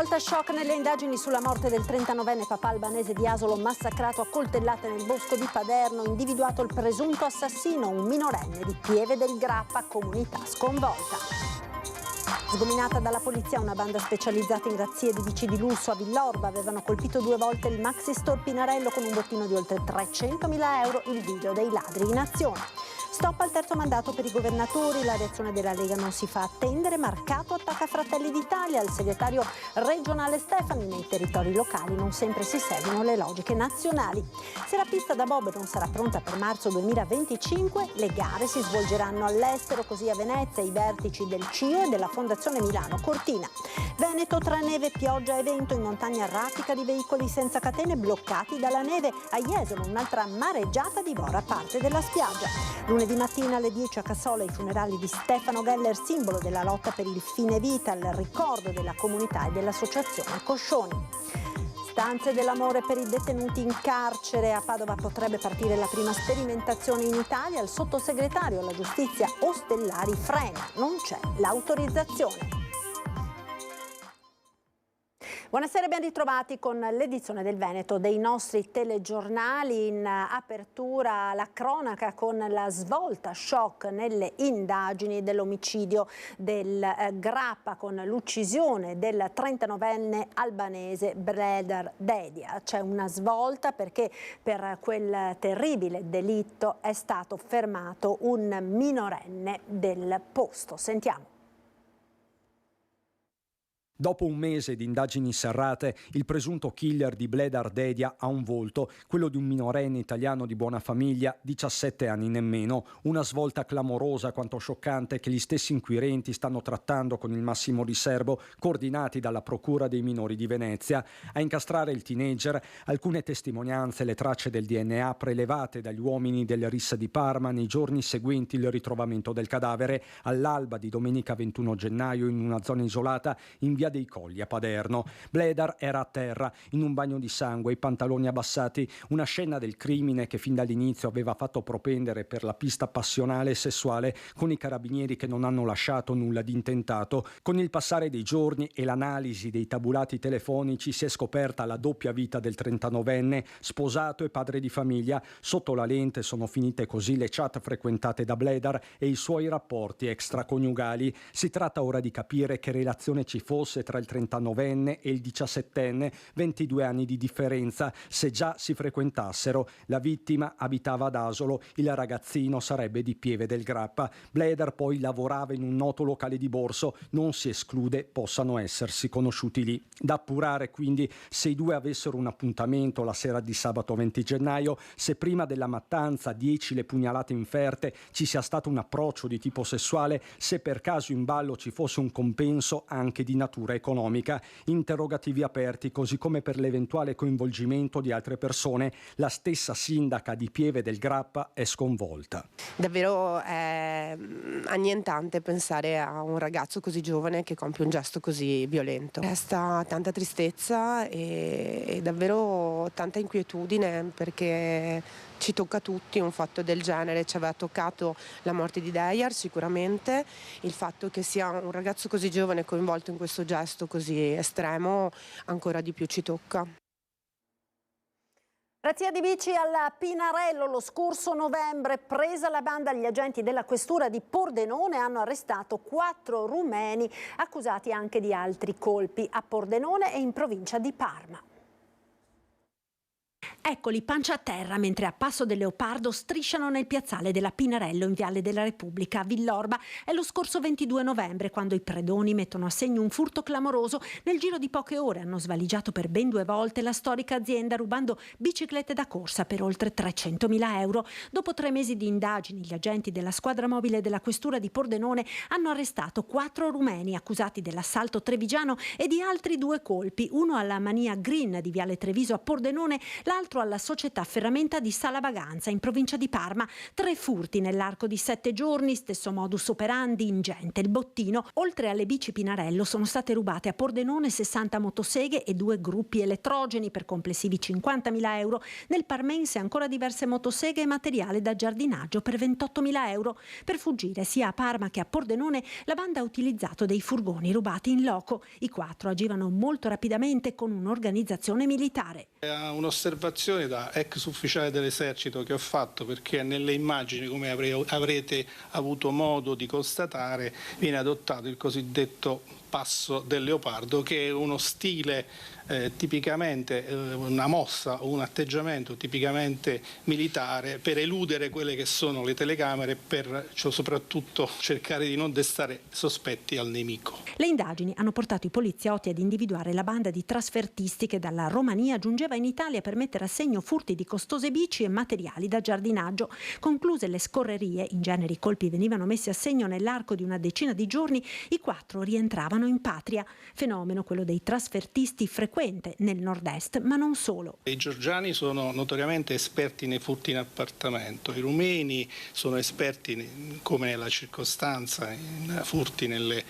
Svolta shock nelle indagini sulla morte del 39enne papà albanese di Asolo massacrato a coltellate nel bosco di Paderno, individuato il presunto assassino, un minorenne di Pieve del Grappa, comunità sconvolta. Sgominata dalla polizia una banda specializzata in razzie di bici di lusso a Villorba, avevano colpito 2 volte il Maxi Store Pinarello con un bottino di oltre 300.000 euro, il video dei ladri in azione. Stop al terzo mandato per i governatori, la reazione della Lega non si fa attendere, Marcato attacca Fratelli d'Italia, il segretario regionale Stefani, nei territori locali non sempre si seguono le logiche nazionali. Se la pista da bob non sarà pronta per marzo 2025, le gare si svolgeranno all'estero, così a Venezia i vertici del CIO e della Fondazione Milano Cortina. Veneto tra neve, pioggia e vento, in montagna raffica di veicoli senza catene bloccati dalla neve, a Jesolo un'altra mareggiata divora parte della spiaggia. Lunedì mattina alle 10 a Cassola i funerali di Stefano Geller, simbolo della lotta per il fine vita, al ricordo della comunità e dell'associazione Coscioni. Stanze dell'amore per i detenuti in carcere. A Padova potrebbe partire la prima sperimentazione in Italia. Il sottosegretario alla giustizia Ostellari frena, non c'è l'autorizzazione. Buonasera e ben ritrovati con l'edizione del Veneto dei nostri telegiornali. In apertura la cronaca con la svolta shock nelle indagini dell'omicidio del Grappa, con l'uccisione del 39enne albanese Bledar Dedia. C'è una svolta perché per quel terribile delitto è stato fermato un minorenne del posto. Sentiamo. Dopo un mese di indagini serrate, il presunto killer di Bledar Dedia ha un volto, quello di un minorenne italiano di buona famiglia, 17 anni nemmeno. Una svolta clamorosa quanto scioccante che gli stessi inquirenti stanno trattando con il massimo riservo, coordinati dalla Procura dei minori di Venezia. A incastrare il teenager alcune testimonianze e le tracce del DNA prelevate dagli uomini del RIS di Parma nei giorni seguenti il ritrovamento del cadavere, all'alba di domenica 21 gennaio in una zona isolata in via dei Colli a Paderno. Bledar era a terra in un bagno di sangue, i pantaloni abbassati, una scena del crimine che fin dall'inizio aveva fatto propendere per la pista passionale e sessuale, con i carabinieri che non hanno lasciato nulla di intentato. Con il passare dei giorni e l'analisi dei tabulati telefonici si è scoperta la doppia vita del 39enne, sposato e padre di famiglia. Sotto la lente sono finite così le chat frequentate da Bledar e i suoi rapporti extraconiugali. Si tratta ora di capire che relazione ci fosse tra il 39enne e il 17enne, 22 anni di differenza, se già si frequentassero. La vittima abitava ad Asolo, il ragazzino sarebbe di Pieve del Grappa. Bledar poi lavorava in un noto locale di Borso, non si esclude possano essersi conosciuti lì. Da appurare quindi se i due avessero un appuntamento la sera di sabato 20 gennaio, se prima della mattanza, 10 le pugnalate inferte, ci sia stato un approccio di tipo sessuale, se per caso in ballo ci fosse un compenso anche di natura economica. Interrogativi aperti, così come per l'eventuale coinvolgimento di altre persone. La stessa sindaca di Pieve del Grappa è sconvolta. Davvero è annientante pensare a un ragazzo così giovane che compie un gesto così violento. Resta tanta tristezza e davvero tanta inquietudine, perché ci tocca a tutti un fatto del genere. Ci aveva toccato la morte di Dejar sicuramente, il fatto che sia un ragazzo così giovane coinvolto in questo gesto così estremo ancora di più ci tocca. Razzia di bici al Pinarello lo scorso novembre. Presa la banda, gli agenti della questura di Pordenone hanno arrestato 4 rumeni accusati anche di altri colpi a Pordenone e in provincia di Parma. Eccoli pancia a terra mentre a passo del leopardo strisciano nel piazzale della Pinarello in Viale della Repubblica a Villorba. È lo scorso 22 novembre quando i predoni mettono a segno un furto clamoroso. Nel giro di poche ore hanno svaligiato per ben 2 volte la storica azienda, rubando biciclette da corsa per oltre 300.000 euro. Dopo 3 mesi di indagini, gli agenti della squadra mobile della questura di Pordenone hanno arrestato 4 rumeni accusati dell'assalto trevigiano e di altri 2 colpi, uno alla Mania Green di Viale Treviso a Pordenone, l'altro 4 alla società Ferramenta di Sala Baganza in provincia di Parma. 3 furti nell'arco di 7 giorni, stesso modus operandi, ingente il bottino. Oltre alle bici Pinarello sono state rubate a Pordenone 60 motoseghe e 2 gruppi elettrogeni per complessivi 50.000 euro. Nel parmense ancora diverse motoseghe e materiale da giardinaggio per 28.000 euro. Per fuggire sia a Parma che a Pordenone la banda ha utilizzato dei furgoni rubati in loco. I 4 agivano molto rapidamente con un'organizzazione militare. È un'osservazione da ex ufficiale dell'esercito che ho fatto, perché nelle immagini, come avrete avuto modo di constatare, viene adottato il cosiddetto passo del leopardo, che è uno stile tipicamente, una mossa o un atteggiamento tipicamente militare per eludere quelle che sono le telecamere, per soprattutto cercare di non destare sospetti al nemico. Le indagini hanno portato i poliziotti ad individuare la banda di trasfertisti che dalla Romania giungeva in Italia per mettere a segno furti di costose bici e materiali da giardinaggio. Concluse le scorrerie, in genere i colpi venivano messi a segno nell'arco di una decina di giorni, i 4 rientravano in patria. Fenomeno, quello dei trasfertisti, frequente nel nord-est, ma non solo. I georgiani sono notoriamente esperti nei furti in appartamento, i rumeni sono esperti, come nella circostanza, in furti nelle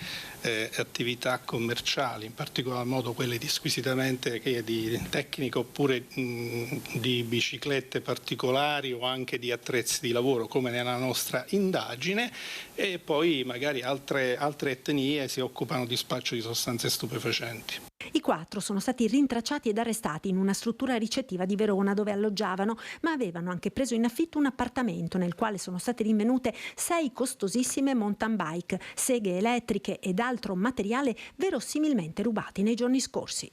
attività commerciali, in particolar modo quelle di squisitamente di tecnica oppure di biciclette particolari o anche di attrezzi di lavoro, come nella nostra indagine, e poi magari altre etnie si occupano di spaccio di sostanze stupefacenti. I 4 sono stati rintracciati ed arrestati in una struttura ricettiva di Verona dove alloggiavano, ma avevano anche preso in affitto un appartamento nel quale sono state rinvenute 6 costosissime mountain bike, seghe elettriche ed altro materiale verosimilmente rubati nei giorni scorsi.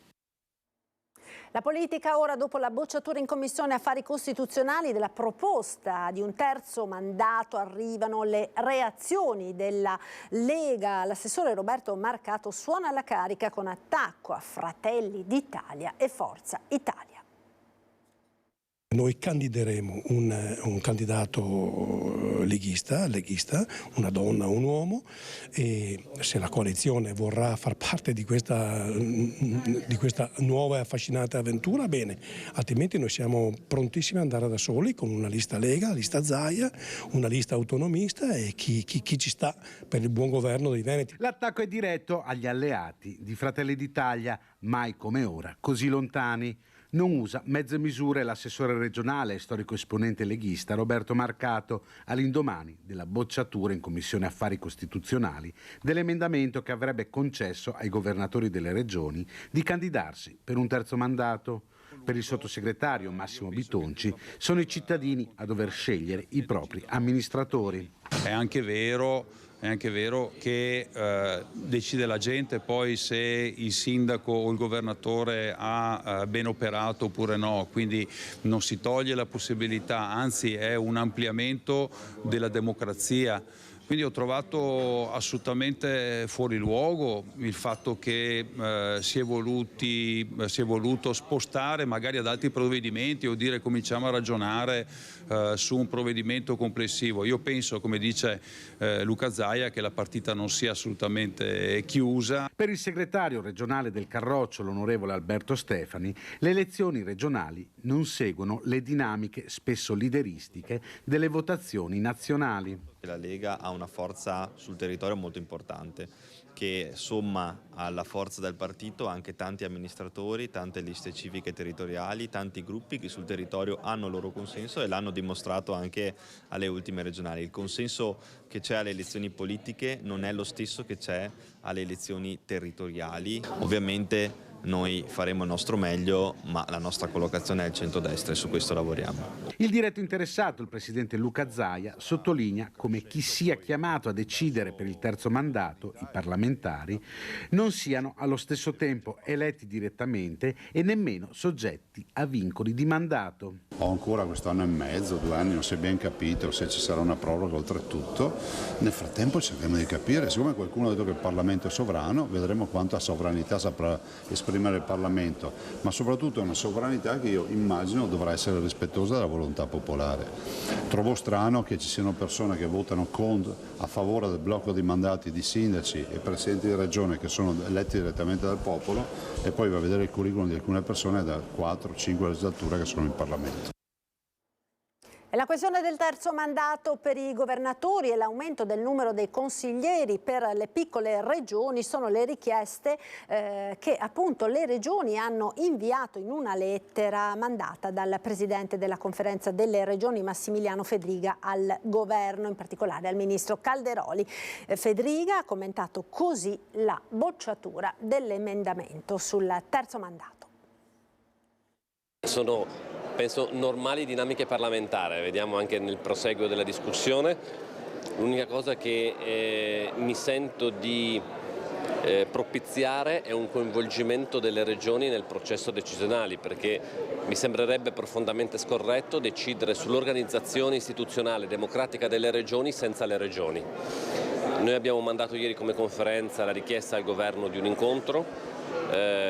La politica ora, dopo la bocciatura in Commissione Affari Costituzionali della proposta di un terzo mandato, arrivano le reazioni della Lega. L'assessore Roberto Marcato suona la carica con attacco a Fratelli d'Italia e Forza Italia. Noi candideremo un candidato leghista, una donna, un uomo, e se la coalizione vorrà far parte di questa nuova e affascinante avventura, bene, altrimenti noi siamo prontissimi ad andare da soli con una lista Lega, lista Zaia, una lista autonomista e chi ci sta per il buon governo dei Veneti. L'attacco è diretto agli alleati di Fratelli d'Italia, mai come ora così lontani. Non usa mezze misure l'assessore regionale e storico esponente leghista Roberto Marcato all'indomani della bocciatura in Commissione Affari Costituzionali dell'emendamento che avrebbe concesso ai governatori delle regioni di candidarsi per un terzo mandato. Per il sottosegretario Massimo Bitonci sono i cittadini a dover scegliere i propri amministratori. È anche vero che decide la gente poi se il sindaco o il governatore ha ben operato oppure no, quindi non si toglie la possibilità, anzi è un ampliamento della democrazia. Quindi ho trovato assolutamente fuori luogo il fatto che si è voluto spostare magari ad altri provvedimenti o dire cominciamo a ragionare su un provvedimento complessivo. Io penso, come dice Luca Zaia, che la partita non sia assolutamente chiusa. Per il segretario regionale del Carroccio, l'onorevole Alberto Stefani, le elezioni regionali non seguono le dinamiche spesso lideristiche delle votazioni nazionali. La Lega ha una forza sul territorio molto importante, che somma alla forza del partito anche tanti amministratori, tante liste civiche territoriali, tanti gruppi che sul territorio hanno il loro consenso e l'hanno dimostrato anche alle ultime regionali. Il consenso che c'è alle elezioni politiche non è lo stesso che c'è alle elezioni territoriali. Ovviamente noi faremo il nostro meglio, ma la nostra collocazione è al centrodestra e su questo lavoriamo. Il diretto interessato, il presidente Luca Zaia, sottolinea come chi sia chiamato a decidere per il terzo mandato, i parlamentari, non siano allo stesso tempo eletti direttamente e nemmeno soggetti a vincoli di mandato. ho ancora quest'anno e mezzo, 2 anni, non si è ben capito se ci sarà una proroga oltretutto. Nel frattempo cerchiamo di capire, siccome qualcuno ha detto che il Parlamento è sovrano, vedremo quanta sovranità saprà esprimere il Parlamento, ma soprattutto è una sovranità che io immagino dovrà essere rispettosa della volontà popolare. Trovo strano che ci siano persone che votano a favore del blocco di mandati di sindaci e presidenti di regione che sono eletti direttamente dal popolo e poi va a vedere il curriculum di alcune persone da 4-5 legislature che sono in Parlamento. E la questione del terzo mandato per i governatori e l'aumento del numero dei consiglieri per le piccole regioni sono le richieste che appunto le regioni hanno inviato in una lettera mandata dal presidente della conferenza delle regioni Massimiliano Fedriga al governo, in particolare al ministro Calderoli. Fedriga ha commentato così la bocciatura dell'emendamento sul terzo mandato. Sono penso normali dinamiche parlamentari, vediamo anche nel proseguo della discussione. L'unica cosa che mi sento di propiziare è un coinvolgimento delle regioni nel processo decisionale, perché mi sembrerebbe profondamente scorretto decidere sull'organizzazione istituzionale democratica delle regioni senza le regioni. Noi abbiamo mandato ieri come conferenza la richiesta al governo di un incontro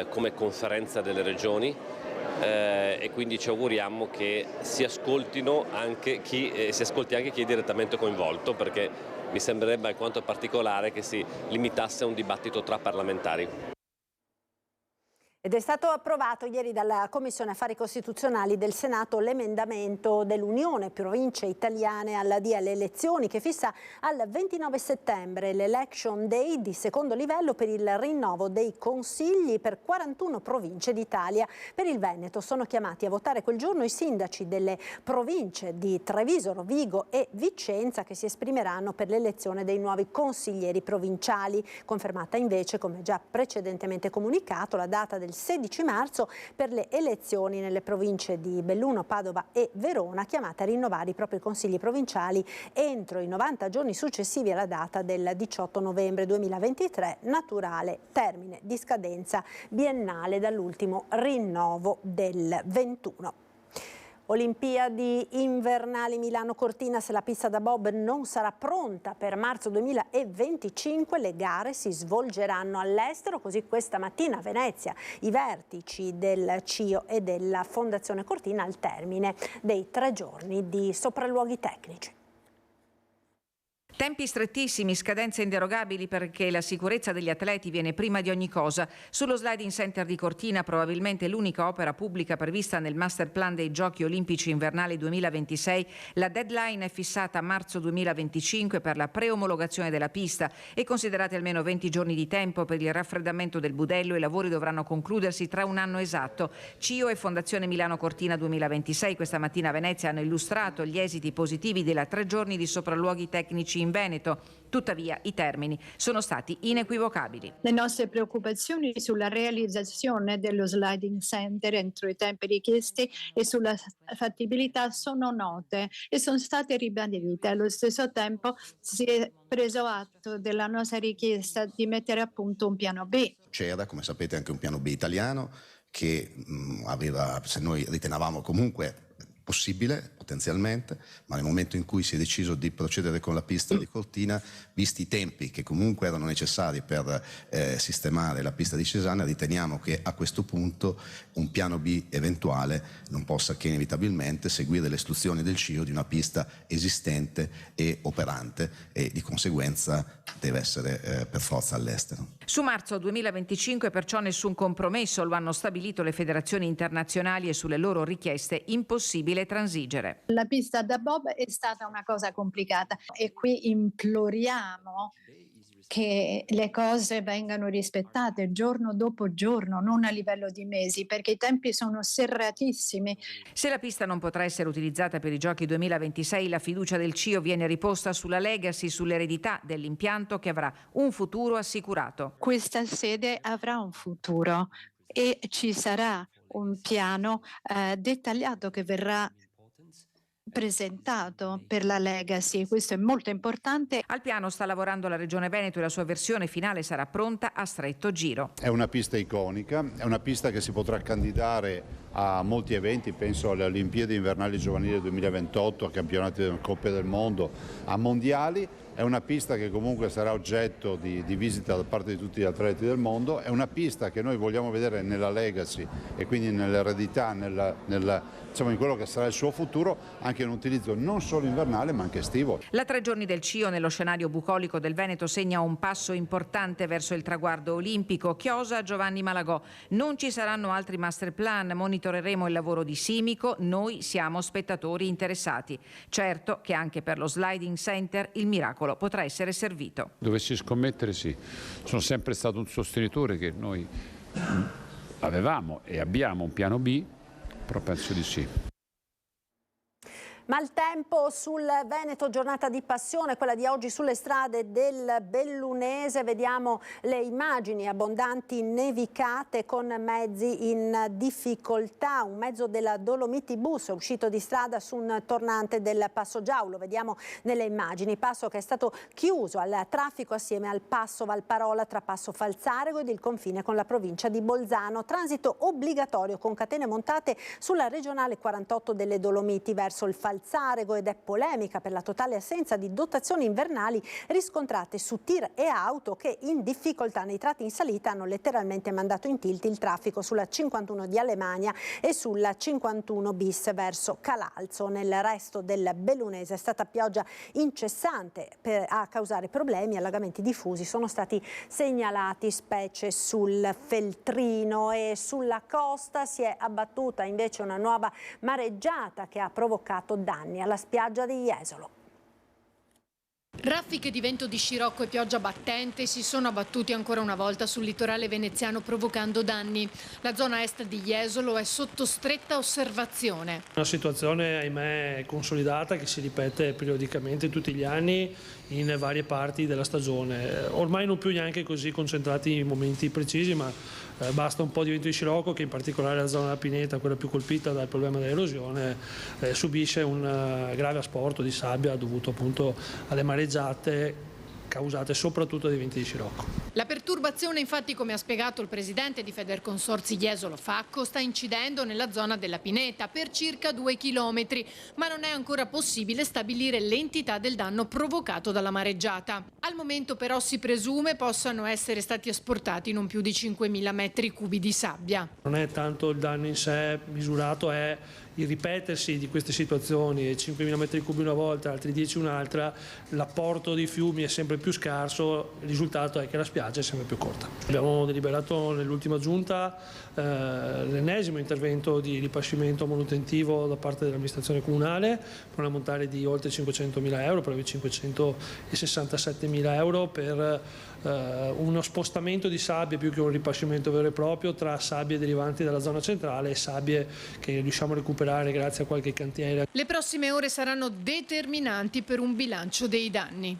come conferenza delle regioni. E quindi ci auguriamo che si ascolti anche chi è direttamente coinvolto, perché mi sembrerebbe alquanto particolare che si limitasse a un dibattito tra parlamentari. Ed è stato approvato ieri dalla Commissione Affari Costituzionali del Senato l'emendamento dell'Unione Province Italiane alla DL Elezioni che fissa al 29 settembre l'Election Day di secondo livello per il rinnovo dei consigli per 41 province d'Italia. Per il Veneto sono chiamati a votare quel giorno i sindaci delle province di Treviso, Rovigo e Vicenza che si esprimeranno per l'elezione dei nuovi consiglieri provinciali. Confermata invece, come già precedentemente comunicato, la data del 16 marzo per le elezioni nelle province di Belluno, Padova e Verona, chiamate a rinnovare i propri consigli provinciali entro i 90 giorni successivi alla data del 18 novembre 2023, naturale termine di scadenza biennale dall'ultimo rinnovo del 21. Olimpiadi invernali Milano-Cortina. Se la pista da bob non sarà pronta per marzo 2025, le gare si svolgeranno all'estero. Così questa mattina a Venezia i vertici del CIO e della Fondazione Cortina al termine dei 3 giorni di sopralluoghi tecnici. Tempi strettissimi, scadenze inderogabili perché la sicurezza degli atleti viene prima di ogni cosa. Sullo Sliding Center di Cortina, probabilmente l'unica opera pubblica prevista nel master plan dei Giochi Olimpici Invernali 2026, la deadline è fissata a marzo 2025 per la preomologazione della pista e considerate almeno 20 giorni di tempo per il raffreddamento del budello. I lavori dovranno concludersi tra un anno esatto. CIO e Fondazione Milano Cortina 2026 questa mattina a Venezia hanno illustrato gli esiti positivi della 3 giorni di sopralluoghi tecnici in Veneto. Tuttavia i termini sono stati inequivocabili. Le nostre preoccupazioni sulla realizzazione dello sliding center entro i tempi richiesti e sulla fattibilità sono note e sono state ribadite. Allo stesso tempo si è preso atto della nostra richiesta di mettere a punto un piano B. C'era, come sapete, anche un piano B italiano che aveva, se noi ritenevamo comunque possibile potenzialmente, ma nel momento in cui si è deciso di procedere con la pista di Cortina, visti i tempi che comunque erano necessari per sistemare la pista di Cesana, riteniamo che a questo punto un piano B eventuale non possa che inevitabilmente seguire le istruzioni del CIO di una pista esistente e operante e di conseguenza deve essere per forza all'estero. Su marzo 2025 perciò nessun compromesso, lo hanno stabilito le federazioni internazionali e sulle loro richieste impossibile transigere. La pista da bob è stata una cosa complicata e qui imploriamo che le cose vengano rispettate giorno dopo giorno, non a livello di mesi, perché i tempi sono serratissimi. Se la pista non potrà essere utilizzata per i Giochi 2026, la fiducia del CIO viene riposta sulla legacy, sull'eredità dell'impianto che avrà un futuro assicurato. Questa sede avrà un futuro e ci sarà un piano dettagliato che verrà presentato per la legacy. Questo è molto importante. Al piano sta lavorando la Regione Veneto e la sua versione finale sarà pronta a stretto giro. È una pista iconica, è una pista che si potrà candidare a molti eventi, penso alle Olimpiadi invernali giovanili 2028, a campionati della Coppa del Mondo, a mondiali. È una pista che comunque sarà oggetto di visita da parte di tutti gli atleti del mondo, è una pista che noi vogliamo vedere nella legacy e quindi nell'eredità, diciamo in quello che sarà il suo futuro, anche in un utilizzo non solo invernale ma anche estivo. La 3 giorni del CIO nello scenario bucolico del Veneto segna un passo importante verso il traguardo olimpico. Chiosa, Giovanni Malagò. Non ci saranno altri master plan, monitoreremo il lavoro di Simico, noi siamo spettatori interessati. Certo che anche per lo sliding center il miracolo potrà essere servito. Dovessi scommettere, sì. Sono sempre stato un sostenitore che noi avevamo e abbiamo un piano B, però penso di sì. Maltempo sul Veneto, giornata di passione, quella di oggi sulle strade del Bellunese. Vediamo le immagini, abbondanti nevicate con mezzi in difficoltà. Un mezzo della Dolomiti Bus è uscito di strada su un tornante del Passo Giaulo. Vediamo nelle immagini, passo che è stato chiuso al traffico assieme al passo Valparola tra Passo Falzarego ed il confine con la provincia di Bolzano. Transito obbligatorio con catene montate sulla regionale 48 delle Dolomiti verso il Falzarego, ed è polemica per la totale assenza di dotazioni invernali riscontrate su tir e auto che in difficoltà nei tratti in salita hanno letteralmente mandato in tilt il traffico sulla 51 di Alemania e sulla 51 bis verso Calalzo. Nel resto del Bellunese è stata pioggia incessante a causare problemi. Allagamenti diffusi sono stati segnalati specie sul Feltrino, e sulla costa si è abbattuta invece una nuova mareggiata che ha provocato danni alla spiaggia di Jesolo. Raffiche di vento di scirocco e pioggia battente si sono abbattuti ancora una volta sul litorale veneziano provocando danni. La zona est di Jesolo è sotto stretta osservazione. Una situazione, ahimè, consolidata che si ripete periodicamente tutti gli anni in varie parti della stagione. Ormai non più neanche così concentrati in momenti precisi, ma basta un po' di vento di scirocco che in particolare la zona della Pineta, quella più colpita dal problema dell'erosione, subisce un grave asporto di sabbia dovuto appunto alle mareggiate causate soprattutto dai venti di scirocco. La perturbazione, infatti, come ha spiegato il presidente di Federconsorzi Jesolo Facco, sta incidendo nella zona della Pineta per circa 2 chilometri, ma non è ancora possibile stabilire l'entità del danno provocato dalla mareggiata. Al momento però si presume possano essere stati asportati non più di 5.000 metri cubi di sabbia. Non è tanto il danno in sé misurato, è il ripetersi di queste situazioni, 5.000 metri cubi una volta, altri 10 un'altra, l'apporto di fiumi è sempre più scarso, il risultato è che la spiaggia è sempre più corta. Abbiamo deliberato nell'ultima giunta l'ennesimo intervento di ripascimento manutentivo da parte dell'amministrazione comunale per un ammontare di oltre 500.000 euro, per 567.000 euro per uno spostamento di sabbie più che un ripascimento vero e proprio tra sabbie derivanti dalla zona centrale e sabbie che riusciamo a recuperare grazie a qualche cantiere. Le prossime ore saranno determinanti per un bilancio dei danni.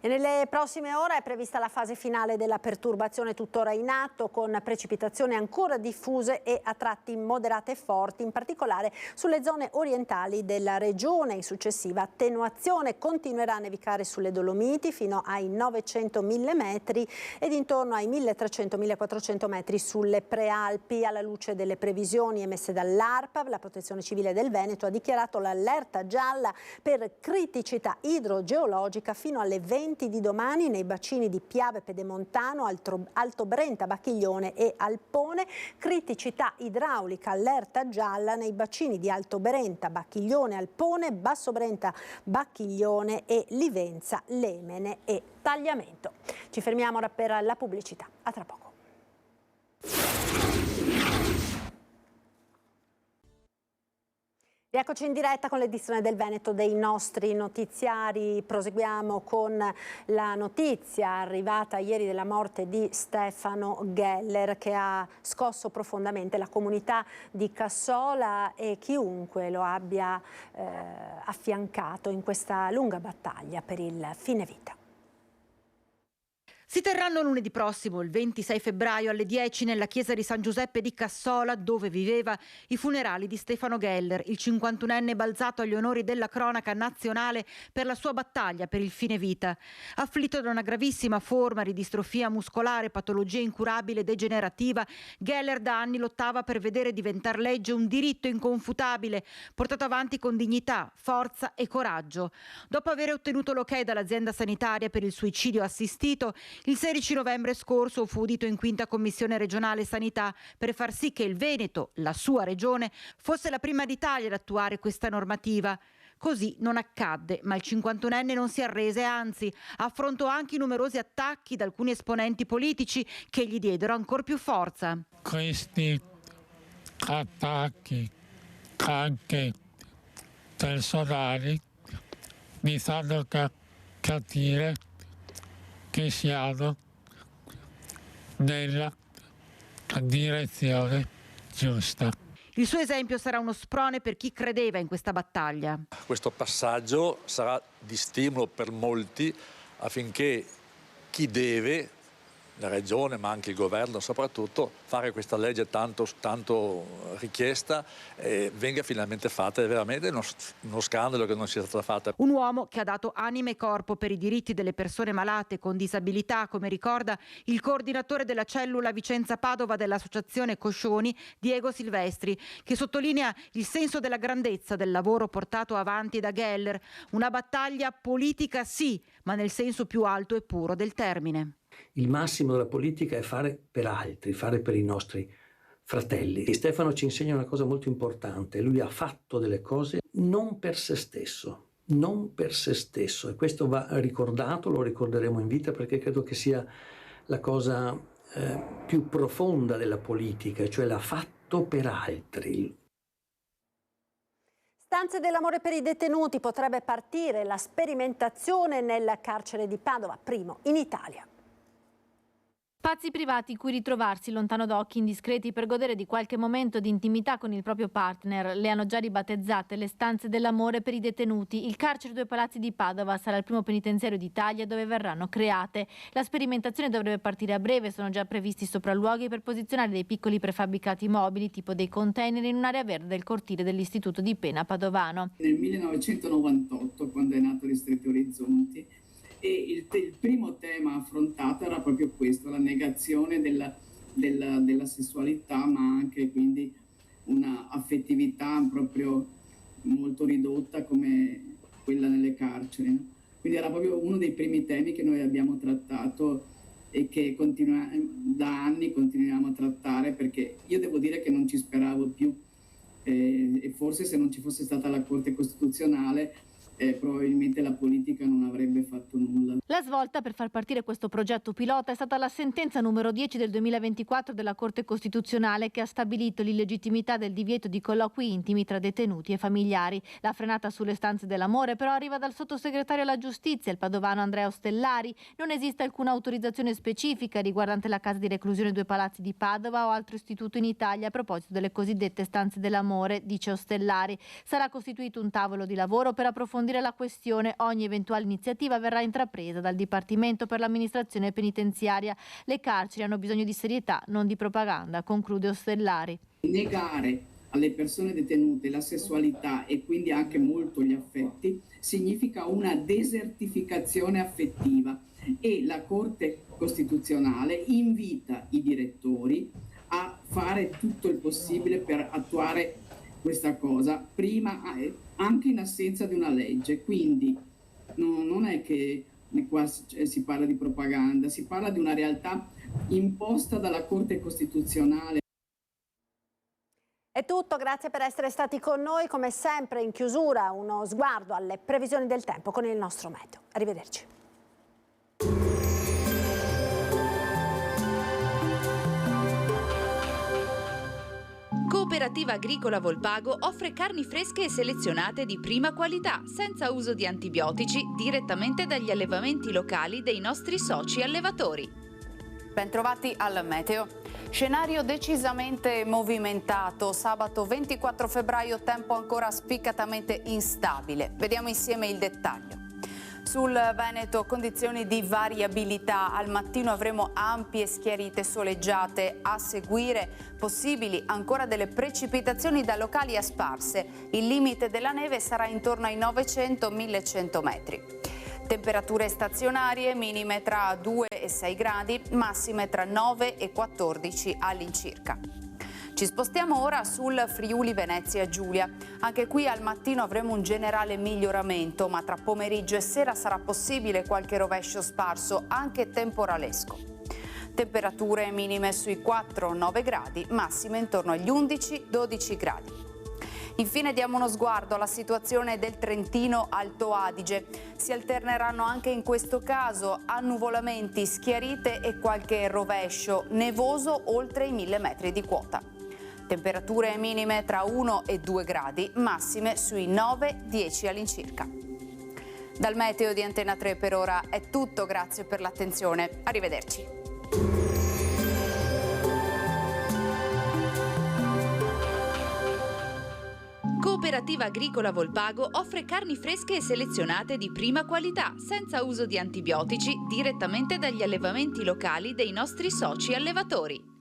E nelle prossime ore è prevista la fase finale della perturbazione tuttora in atto, con precipitazioni ancora diffuse e a tratti moderate e forti, in particolare sulle zone orientali della regione. In successiva attenuazione continuerà a nevicare sulle Dolomiti fino ai 900-1000 metri ed intorno ai 1300-1400 metri sulle Prealpi. Alla luce delle previsioni emesse dall'ARPAV, la Protezione Civile del Veneto ha dichiarato l'allerta gialla per criticità idrogeologica fino alle 20 di domani nei bacini di Piave Pedemontano, Alto Brenta, Bacchiglione e Alpone. Criticità idraulica, allerta gialla nei bacini di Alto Brenta, Bacchiglione, Alpone, Basso Brenta, Bacchiglione e Livenza, Lemene e Tagliamento. Ci fermiamo ora per la pubblicità. A tra poco. Eccoci in diretta con l'edizione del Veneto dei nostri notiziari. Proseguiamo con la notizia arrivata ieri della morte di Stefano Geller, che ha scosso profondamente la comunità di Cassola e chiunque lo abbia affiancato in questa lunga battaglia per il fine vita. Si terranno lunedì prossimo, il 26 febbraio alle 10 nella chiesa di San Giuseppe di Cassola, dove viveva, i funerali di Stefano Geller, il 51enne balzato agli onori della cronaca nazionale per la sua battaglia per il fine vita. Afflitto da una gravissima forma di distrofia muscolare, patologia incurabile degenerativa, Geller da anni lottava per vedere diventare legge un diritto inconfutabile, portato avanti con dignità, forza e coraggio. Dopo aver ottenuto l'ok dall'azienda sanitaria per il suicidio assistito, il 16 novembre scorso fu udito in 5ª Commissione regionale sanità per far sì che il Veneto, la sua regione, fosse la prima d'Italia ad attuare questa normativa. Così non accadde, ma il 51enne non si arrese, anzi affrontò anche i numerosi attacchi da alcuni esponenti politici che gli diedero ancor più forza. Questi attacchi anche personali mi fanno capire che siamo nella direzione giusta. Il suo esempio sarà uno sprone per chi credeva in questa battaglia. Questo passaggio sarà di stimolo per molti affinché chi deve, la regione ma anche il governo soprattutto, fare questa legge tanto richiesta venga finalmente fatta. È veramente uno scandalo che non sia stata fatta. Un uomo che ha dato anima e corpo per i diritti delle persone malate con disabilità, come ricorda il coordinatore della cellula Vicenza Padova dell'associazione Coscioni, Diego Silvestri, che sottolinea il senso della grandezza del lavoro portato avanti da Geller. Una battaglia politica sì, ma nel senso più alto e puro del termine. Il massimo della politica è fare per altri, fare per i nostri fratelli. E Stefano ci insegna una cosa molto importante: lui ha fatto delle cose non per se stesso, e questo va ricordato, lo ricorderemo in vita, perché credo che sia la cosa più profonda della politica, cioè l'ha fatto per altri. Stanze dell'amore per i detenuti, potrebbe partire la sperimentazione nel carcere di Padova, primo in Italia. Spazi privati in cui ritrovarsi lontano da occhi indiscreti per godere di qualche momento di intimità con il proprio partner. Le hanno già ribattezzate le stanze dell'amore per i detenuti. Il carcere Due Palazzi di Padova sarà il primo penitenziario d'Italia dove verranno create. La sperimentazione dovrebbe partire a breve, sono già previsti sopralluoghi per posizionare dei piccoli prefabbricati mobili, tipo dei container, in un'area verde del cortile dell'Istituto di Pena padovano. Nel 1998, quando è nato Ristretti Orizzonti, e il primo tema affrontato era proprio questo, la negazione della sessualità, ma anche quindi una affettività proprio molto ridotta come quella nelle carceri, no? Quindi era proprio uno dei primi temi che noi abbiamo trattato e che da anni continuiamo a trattare, perché io devo dire che non ci speravo più, e forse se non ci fosse stata la Corte Costituzionale probabilmente la politica non avrebbe fatto nulla. La svolta per far partire questo progetto pilota è stata la sentenza numero 10 del 2024 della Corte Costituzionale, che ha stabilito l'illegittimità del divieto di colloqui intimi tra detenuti e familiari. La frenata sulle stanze dell'amore però arriva dal sottosegretario alla giustizia, il padovano Andrea Ostellari. Non esiste alcuna autorizzazione specifica riguardante la casa di reclusione Due Palazzi di Padova o altro istituto in Italia a proposito delle cosiddette stanze dell'amore, dice Ostellari. Sarà costituito un tavolo di lavoro per approfondire la questione. Ogni eventuale iniziativa verrà intrapresa dal Dipartimento per l'amministrazione penitenziaria. Le carceri hanno bisogno di serietà, non di propaganda, conclude Ostellari. Negare alle persone detenute la sessualità e quindi anche molto gli affetti significa una desertificazione affettiva, e la Corte Costituzionale invita i direttori a fare tutto il possibile per attuare questa cosa, prima anche in assenza di una legge. Quindi non è che qua si parla di propaganda, si parla di una realtà imposta dalla Corte Costituzionale. È tutto, grazie per essere stati con noi. Come sempre in chiusura uno sguardo alle previsioni del tempo con il nostro meteo. Arrivederci. Cooperativa Agricola Volpago offre carni fresche e selezionate di prima qualità, senza uso di antibiotici, direttamente dagli allevamenti locali dei nostri soci allevatori. Bentrovati al meteo. Scenario decisamente movimentato. Sabato 24 febbraio, tempo ancora spiccatamente instabile. Vediamo insieme il dettaglio. Sul Veneto condizioni di variabilità, al mattino avremo ampie schiarite soleggiate, a seguire possibili ancora delle precipitazioni da locali a sparse. Il limite della neve sarà intorno ai 900-1100 metri. Temperature stazionarie, minime tra 2 e 6 gradi, massime tra 9 e 14 all'incirca. Ci spostiamo ora sul Friuli Venezia Giulia. Anche qui al mattino avremo un generale miglioramento, ma tra pomeriggio e sera sarà possibile qualche rovescio sparso, anche temporalesco. Temperature minime sui 4-9 gradi, massime intorno agli 11-12 gradi. Infine diamo uno sguardo alla situazione del Trentino Alto Adige. Si alterneranno anche in questo caso annuvolamenti, schiarite e qualche rovescio, nevoso oltre i 1000 metri di quota. Temperature minime tra 1 e 2 gradi, massime sui 9-10 all'incirca. Dal meteo di Antena 3 per ora è tutto, grazie per l'attenzione. Arrivederci. Cooperativa Agricola Volpago offre carni fresche e selezionate di prima qualità, senza uso di antibiotici, direttamente dagli allevamenti locali dei nostri soci allevatori.